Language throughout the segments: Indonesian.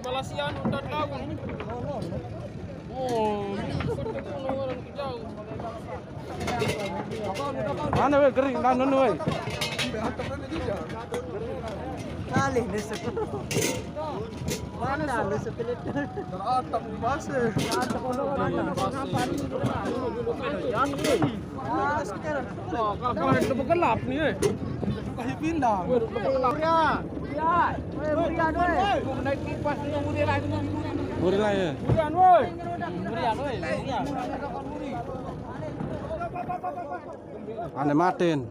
Malasian undan daun. Oh, mana weh kering nanun weh. Kali nusuk. Mana nusuk pelit. Teratap di base. Kalau itu gelap nih eh. Kasih pindah. Burian weh. Naik kipas nih yang burian lagi. Burilah ya. Burian woi. Ane matin.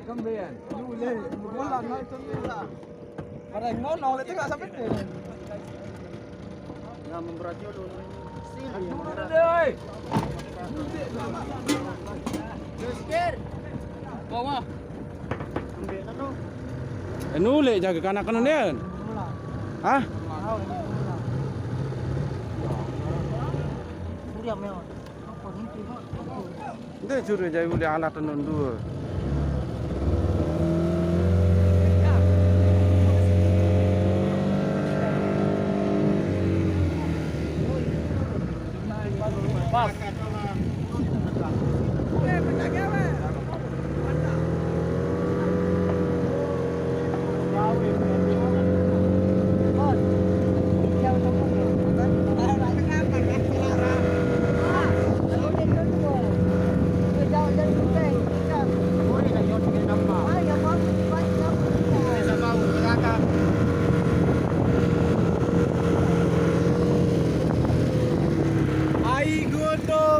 Kembean. Bulan naik itu. Ada yang mau nolak itu nggak sampai nih. Yang memberatnya dulu. Bawa. Nule jaga kanak kanan dia. Hah? Burian memang. Itu curi jadi boleh alat tenun dua.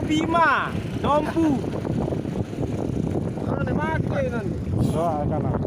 Bima, dompu. Karena makai kan. Doa kanak.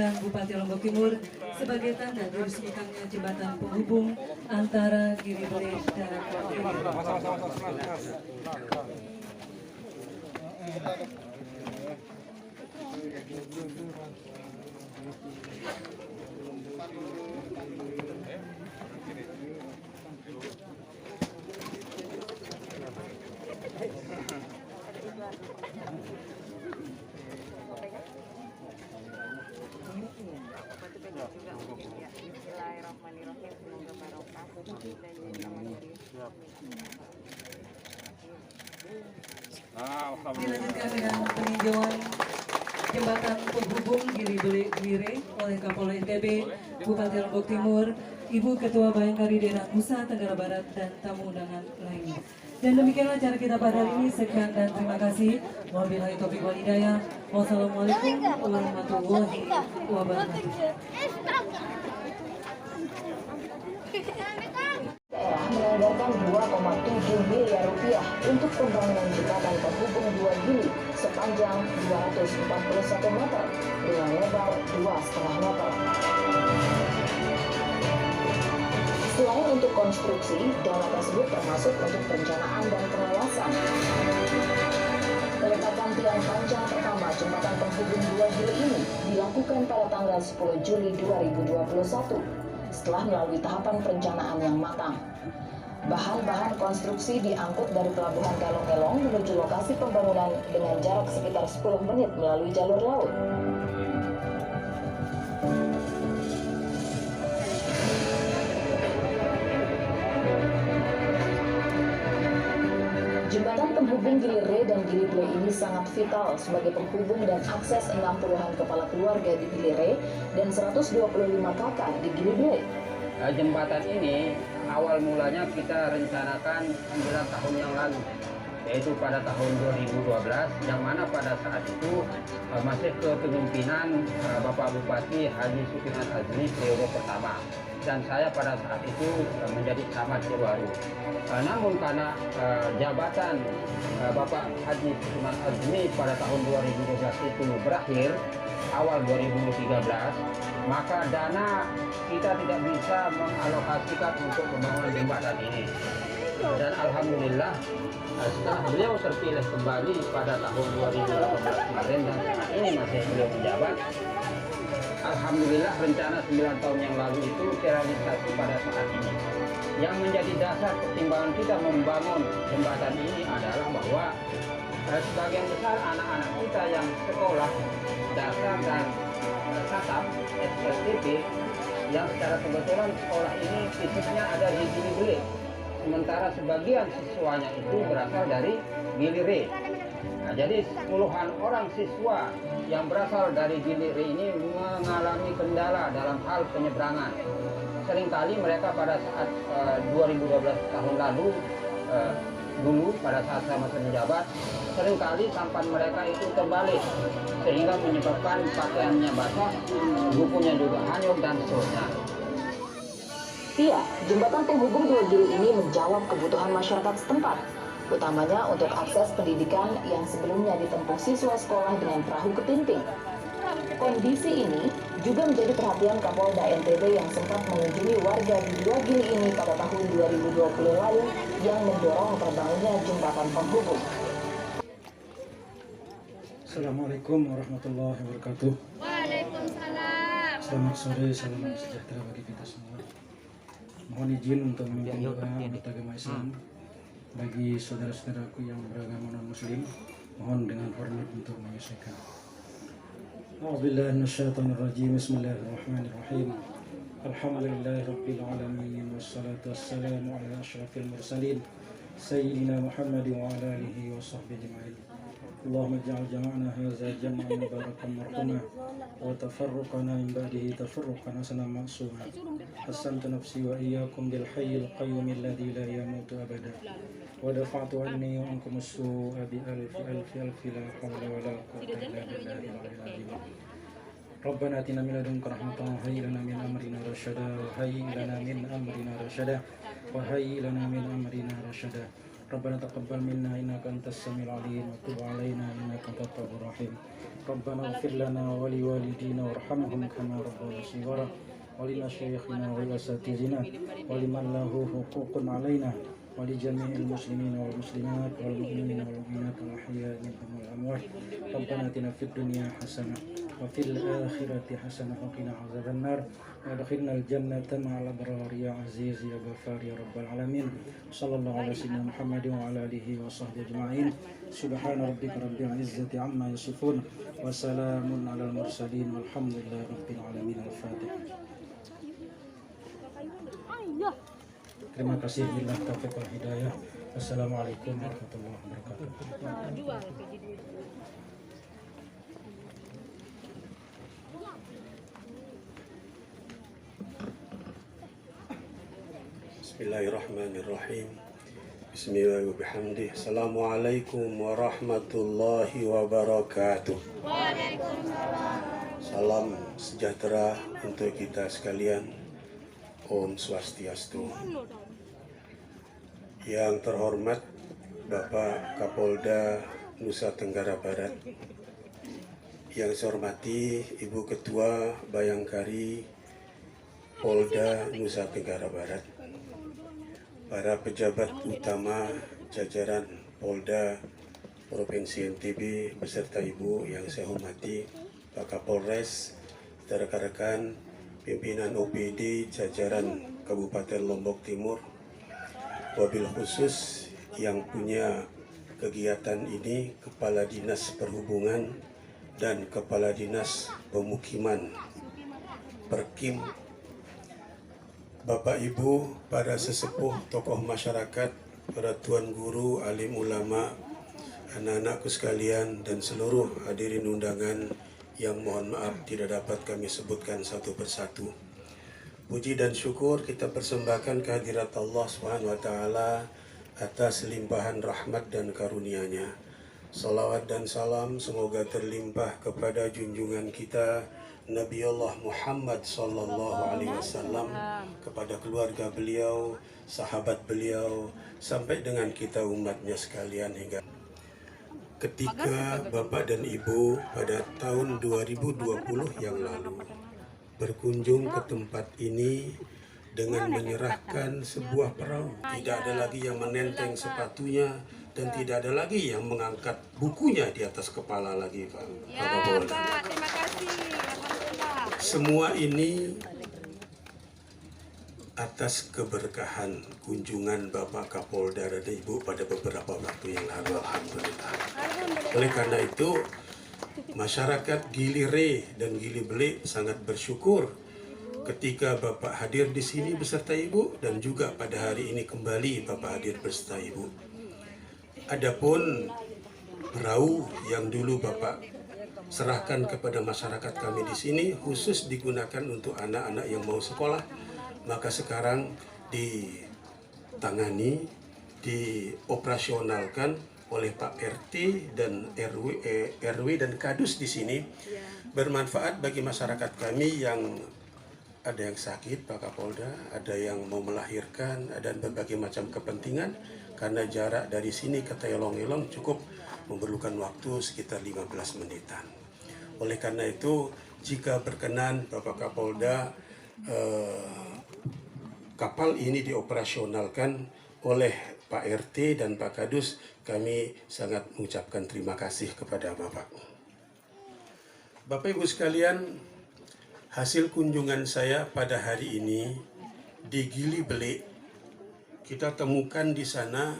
dan Bupati Lombok Timur sebagai tanda diresmikannya jembatan penghubung antara Giribele dan Bismillahirrahmanirrahim. Semoga barokah dan dilanjutkan dengan peninjauan jembatan penghubung Giribele oleh Kapolda NTB, Bupati Lombok Timur, Ibu Ketua Bayangkari Daerah Nusa Tenggara Barat, dan tamu undangan lainnya. Dan demikianlah acara kita pada hari ini. Sekian dan terima kasih. Wabillahi taufiq wal hidayah. Wassalamualaikum warahmatullahi wabarakatuh. Daerah menganggarkan 2,7 miliar rupiah untuk pembangunan jembatan penghubung 2 Gili sepanjang 241 meter dengan lebar 2,5 meter. Selain untuk konstruksi, dana tersebut termasuk untuk perencanaan dan pengawasan. Peletakan tiang panjang pertama jembatan penghubung 2 Gili ini dilakukan pada tanggal 10 Juli 2021 setelah melalui tahapan perencanaan yang matang. Bahan-bahan konstruksi diangkut dari pelabuhan Galong-Gelong menuju lokasi pembangunan dengan jarak sekitar 10 menit melalui jalur laut. Jembatan penghubung Gili Re dan Gili Ble ini sangat vital sebagai penghubung dan akses 60-an kepala keluarga di Gili Re dan 125 kakak di Gili Ble. Jembatan ini awal mulanya kita rencanakan 9 tahun yang lalu, yaitu pada tahun 2012, yang mana pada saat itu masih kepemimpinan Bapak Bupati Haji Supinan Azmi periode pertama, dan saya pada saat itu menjadi camat Ciruaru. Namun karena jabatan Bapak Haji Supinan Azmi pada tahun 2012 itu berakhir, awal 2013, maka dana kita tidak bisa mengalokasikan untuk pembangunan jembatan ini. Dan alhamdulillah setelah beliau terpilih kembali pada tahun 2018 kemarin dan saat ini masih beliau menjabat, alhamdulillah rencana 9 tahun yang lalu itu terrealisasi pada saat ini. Yang menjadi dasar pertimbangan kita membangun jembatan ini adalah bahwa sebagian besar anak-anak kita yang sekolah dasar dan tatap SLTP yang secara kebetulan sekolah ini fisiknya ada di Gili, sementara sebagian siswanya itu berasal dari Gili. Nah, jadi puluhan orang siswa yang berasal dari Gili ini mengalami kendala dalam hal penyeberangan. Seringkali mereka pada saat 2012 tahun lalu dulu pada saat saya masih menjabat, seringkali sampan mereka itu terbalik sehingga menyebabkan pakaiannya basah, bukunya juga hanyut dan seterusnya. Iya, jembatan penghubung dua Gili ini menjawab kebutuhan masyarakat setempat, utamanya untuk akses pendidikan yang sebelumnya ditempuh siswa sekolah dengan perahu ketinting. Kondisi ini juga menjadi perhatian Kapolda NTB yang sempat mengunjungi warga di dua Gili ini pada tahun 2020 lalu yang mendorong terbangunnya jembatan penghubung. Assalamualaikum warahmatullahi wabarakatuh. Waalaikumsalam. Selamat sore, salam sejahtera bagi kita semua. Mohon izin untuk memimpin doa anggota agama Islam bagi saudara-saudaraku yang beragama non-muslim. Mohon dengan hormat untuk menyesuaikan. A'udzubillahi minasyaitonir rajim. Bismillahirrahmanirrahim. Alhamdulillahi rabbil alamin wassalatu wassalamu ala asyrafil mursalin sayyidina Muhammadin wa ala alihi wa sahbihi ajma'in. Allahumma ij'al jama'ana hadza jam'an mubarakan marhuma wa tafarruqana min ba'dihi tafarruqan hasanan ma'suma. Hasantu nafsi wa iyyakum bil hayyil qayyum alladhi la yamutu abada. Wa dafa'tu anni wa ankum as-su'a bi alfi la hawla wa la quwwata illa billahil aliyyil azim. Rabbana atina min ladunka rahmatan wa hayyi lana min amrina rasyada wa hayyi lana min amrina rasyada wa hayyi lana min amrina rasyada. Rabbana taqabbal minna innaka antas samiul alim wa tub alaina innaka antat tawwabur rahim. Rabbana ighfir lana wa li walidina warhamhum kama rabbayana shighara wa li masyayikhina wa li asatizina wa liman lahu huququn alaina wa li jami'il muslimina wal muslimat wal mu'minina wal mu'minat al ahya'i minhum wal amwat. Rabbana atina fid dunya hasanah wa fil akhirati hasanah wa qina adzaban nar. Adkhilna al-jannata ma'al abrar ya aziz ya ghafar ya rabbal alamin. Sallallahu ala sayyidina Muhammadin wa ala alihi wa sahbihi ajma'in. Subhana rabbika rabbil izzati amma yasifun wa salamun alal mursalin walhamdulillahi rabbil alamin. Al-Fatihah. Terima kasih billah taufiq wal hidayah. Assalamualaikum warahmatullahi wabarakatuh. Bismillahirrahmanirrahim. Bismillahirrahmanirrahim. Assalamualaikum warahmatullahi wabarakatuh. Waalaikumsalam. Salam sejahtera untuk kita sekalian. Om Swastiastu. Yang terhormat Bapak Kapolda Nusa Tenggara Barat, yang saya hormati Ibu Ketua Bayangkari Polda Nusa Tenggara Barat, para pejabat utama jajaran Polda Provinsi NTB beserta Ibu yang saya hormati, Pak Kapolres, rekan-rekan pimpinan OPD jajaran Kabupaten Lombok Timur, wabil khusus yang punya kegiatan ini, Kepala Dinas Perhubungan dan Kepala Dinas Pemukiman Perkim, Bapak Ibu, para sesepuh, tokoh masyarakat, para tuan guru, alim ulama, anak-anakku sekalian, dan seluruh hadirin undangan yang mohon maaf tidak dapat kami sebutkan satu persatu. Puji dan syukur kita persembahkan kehadirat Allah Subhanahu wa taala atas limpahan rahmat dan karunia-Nya. Salawat dan salam semoga terlimpah kepada junjungan kita Nabi Allah Muhammad sallallahu alaihi wasallam, kepada keluarga beliau, sahabat beliau, sampai dengan kita umatnya sekalian hingga ketika Bapak dan Ibu pada tahun 2020 yang lalu berkunjung ke tempat ini dengan menyerahkan sebuah perahu. Tidak ada lagi yang menenteng sepatunya dan tidak ada lagi yang mengangkat bukunya di atas kepala lagi, Pak. Ya, Pak, terima kasih. Alhamdulillah. Semua ini atas keberkahan kunjungan Bapak Kapolda dan Ibu pada beberapa waktu yang lalu. Alhamdulillah. Oleh karena itu, masyarakat Gili Re dan Gili Belik sangat bersyukur ketika Bapak hadir di sini beserta Ibu, dan juga pada hari ini kembali Bapak hadir beserta Ibu. Adapun perahu yang dulu Bapak serahkan kepada masyarakat kami di sini khusus digunakan untuk anak-anak yang mau sekolah, maka sekarang ditangani, dioperasionalkan oleh Pak RT dan RW dan Kadus di sini, bermanfaat bagi masyarakat kami yang ada yang sakit, Pak Kapolda, ada yang mau melahirkan, ada berbagai macam kepentingan. Karena jarak dari sini ke Telong-Elong cukup memerlukan waktu sekitar 15 menitan. Oleh karena itu, jika berkenan Bapak Kapolda, kapal ini dioperasionalkan oleh Pak RT dan Pak Kadus, kami sangat mengucapkan terima kasih kepada Bapak. Bapak Ibu sekalian, hasil kunjungan saya pada hari ini di Gili Belik, kita temukan di sana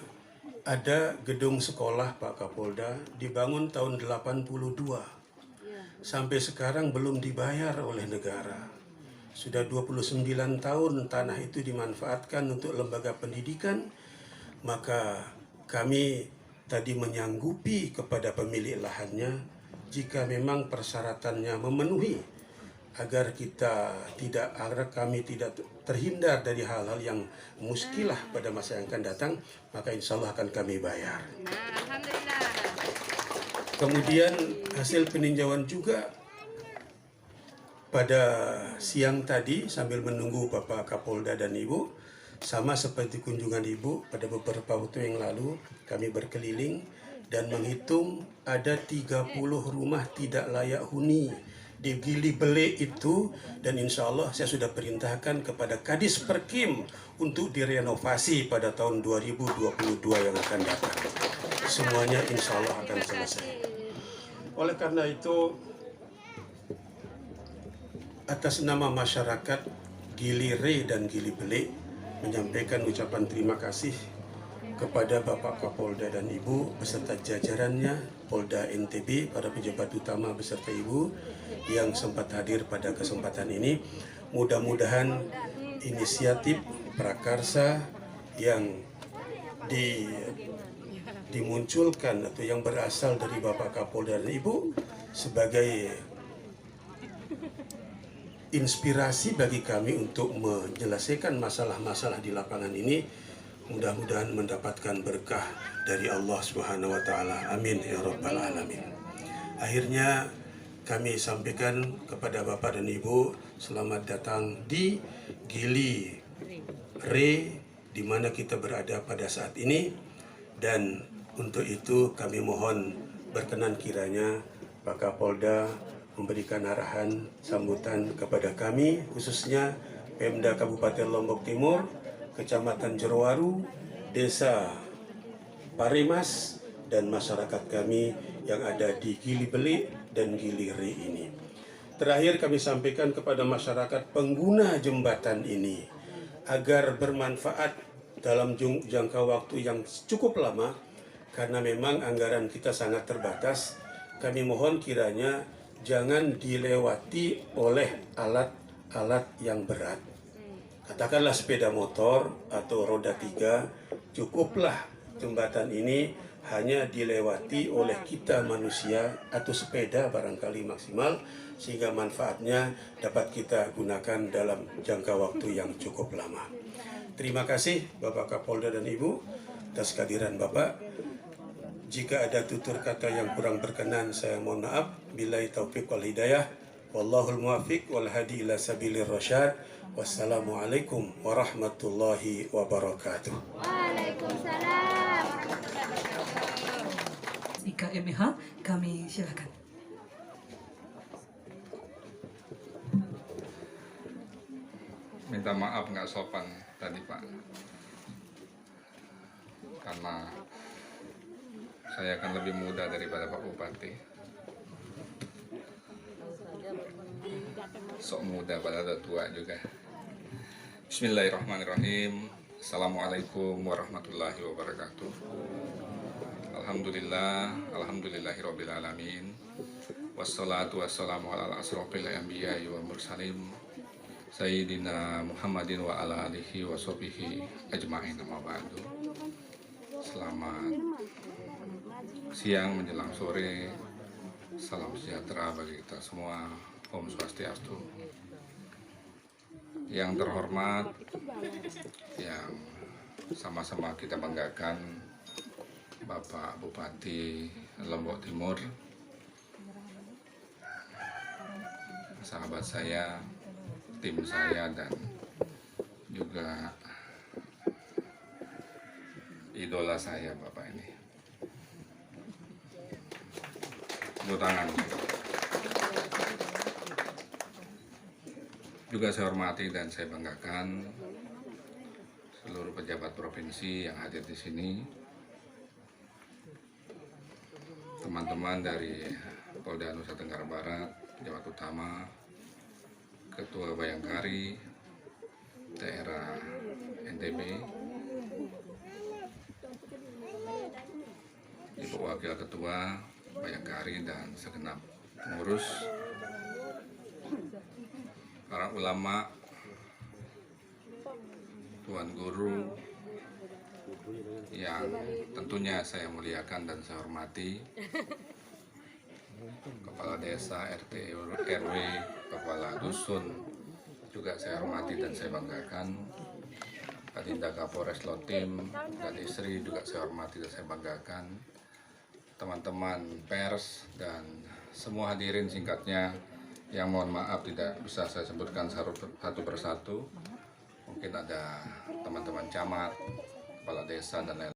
ada gedung sekolah Pak Kapolda dibangun tahun 82. Sampai sekarang belum dibayar oleh negara. Sudah 29 tahun tanah itu dimanfaatkan untuk lembaga pendidikan, maka kami tadi menyanggupi kepada pemilik lahannya jika memang persyaratannya memenuhi, agar kami tidak terhindar dari hal-hal yang muskilah pada masa yang akan datang, maka insya Allah akan kami bayar. Alhamdulillah. Kemudian hasil peninjauan juga pada siang tadi sambil menunggu Bapak Kapolda dan Ibu, sama seperti kunjungan Ibu pada beberapa waktu yang lalu, kami berkeliling dan menghitung ada 30 rumah tidak layak huni di Gili Belik itu, dan insya Allah saya sudah perintahkan kepada Kadis Perkim untuk direnovasi pada tahun 2022 yang akan datang. Semuanya insya Allah akan selesai. Oleh karena itu, atas nama masyarakat Gili Re dan Gili Belik menyampaikan ucapan terima kasih kepada Bapak Kapolda dan Ibu beserta jajarannya, Polda NTB, para pejabat utama beserta Ibu yang sempat hadir pada kesempatan ini. Mudah-mudahan inisiatif prakarsa yang dimunculkan atau yang berasal dari Bapak Kapolda dan Ibu sebagai inspirasi bagi kami untuk menyelesaikan masalah-masalah di lapangan ini, mudah-mudahan mendapatkan berkah dari Allah Subhanahu wa taala. Amin ya rabbal alamin. Akhirnya kami sampaikan kepada Bapak dan Ibu, selamat datang di Gili Re di mana kita berada pada saat ini, dan untuk itu kami mohon berkenan kiranya Pak Kapolda memberikan arahan sambutan kepada kami, khususnya Pemda Kabupaten Lombok Timur, Kecamatan Jerowaru, Desa Paremas, dan masyarakat kami yang ada di Gili Belik dan Gili Re ini. Terakhir kami sampaikan kepada masyarakat pengguna jembatan ini agar bermanfaat dalam jangka waktu yang cukup lama, karena memang anggaran kita sangat terbatas. Kami mohon kiranya jangan dilewati oleh alat-alat yang berat. Katakanlah sepeda motor atau roda 3, cukuplah jembatan ini hanya dilewati oleh kita manusia atau sepeda barangkali maksimal, sehingga manfaatnya dapat kita gunakan dalam jangka waktu yang cukup lama. Terima kasih Bapak Kapolda dan Ibu atas kehadiran Bapak. Jika ada tutur kata yang kurang berkenan, saya mohon maaf. Billahi taufiq wal hidayah. Wallahul muwaffiq wal hadi ila sabilir rasyad. Wassalamualaikum warahmatullahi wabarakatuh. Waalaikumsalam. IKMH, kami silakan. Minta maaf nggak sopan tadi Pak, karena saya akan lebih muda daripada Pak Bupati. Sok muda padahal udah tua juga. Bismillahirrahmanirrahim. Assalamualaikum warahmatullahi wabarakatuh. Alhamdulillahirabbil alamin. Wassalatu wassalamu ala asrofil anbiya'i wa mursalin Sayyidina Muhammadin wa ala alihi wa sahbihi ajma'in, amma ba'du. Selamat siang menjelang sore. Salam sejahtera bagi kita semua. Om Swastiastu. Yang terhormat, yang sama-sama kita banggakan, Bapak Bupati Lombok Timur, sahabat saya, tim saya, dan juga idola saya Bapak ini. Tepuk tangan. Juga saya hormati dan saya banggakan seluruh pejabat provinsi yang hadir di sini, teman-teman dari Polda Nusa Tenggara Barat, Jawa Utama, Ketua Bayangkari, daerah NTB, Ibu Wakil Ketua Bayangkari dan segenap pengurus, para ulama, tuan guru yang tentunya saya muliakan dan saya hormati, kepala desa, RT, RW, kepala dusun juga saya hormati dan saya banggakan, Kadinda Kapolres Lotim dan istri juga saya hormati dan saya banggakan, teman-teman pers dan semua hadirin singkatnya yang mohon maaf tidak bisa saya sebutkan satu persatu. Mungkin ada teman-teman camat, kepala desa dan lain-lain.